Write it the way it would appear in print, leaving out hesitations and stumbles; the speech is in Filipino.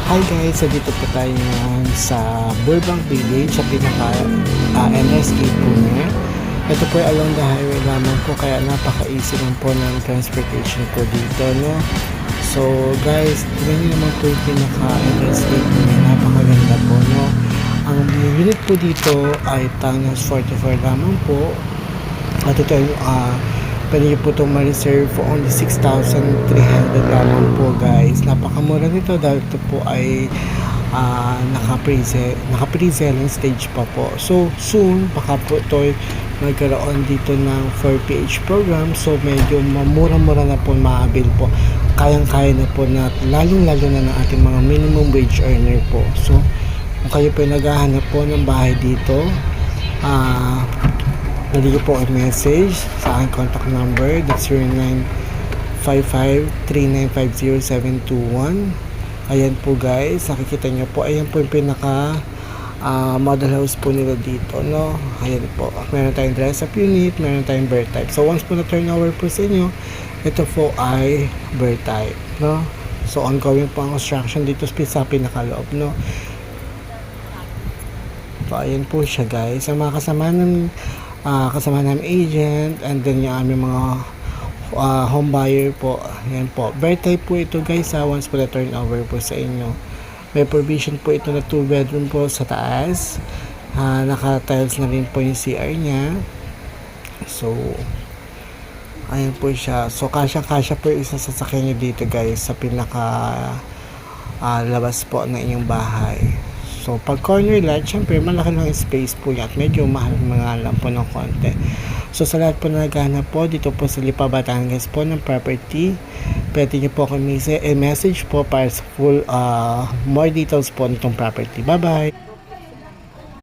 Hi guys, so dito po tayo ngayon sa Burbank Village sa pinaka NSK po niya. Ito po ay along the highway lamang po kaya napaka-easy lang po ng transportation po dito, no? So guys, tignan niyo naman po yung pinaka NSK po niya, napakaganda po, no? Ang unit po dito ay Tangos 44 lamang po. At ito ay pwede nyo po itong ma-reserve for only 6,300 lamang po guys. Napakamura nito dahil ito po ay naka-pre-selling stage pa po. So soon baka po ito magkaroon dito ng 4PH program. So medyo mura-mura na po maabil po. Kayang-kaya na po na lalong-lalo na ng ating mga minimum wage earner po. So kung kayo po naghahanap po ng bahay dito, pwede ko po i-message sa aking contact number, that's 0955-3950-721. Ayan po guys, nakikita nyo po, ayan po yung pinaka model house po nila dito, no? Ayan po, meron tayong dress up unit, meron tayong bird type. So once po na turnover po sa inyo, ito po ay bird type, no? So ongoing po ang construction dito sa pinakaloob, no? So ayan po siya guys, ang mga kasama ng agent, and then yung aming mga home buyer po. Yan po, bird type po ito guys, once po na turnover po sa inyo. May provision po ito na 2 bedroom po sa taas, naka tiles na rin po yung CR nya. So ayan po siya. So kasya po yung isa sasakyan nyo dito guys sa pinaka labas po ng inyong bahay. So, pag corner lot, syempre, malaki lang space po yan. At medyo mahal mga lang po ng konti. So, sa lahat po na naghahanap po, dito po sa Lipa, Batangas po ng property, pwede nyo po kami message po para sa full more details po nitong property. Bye-bye!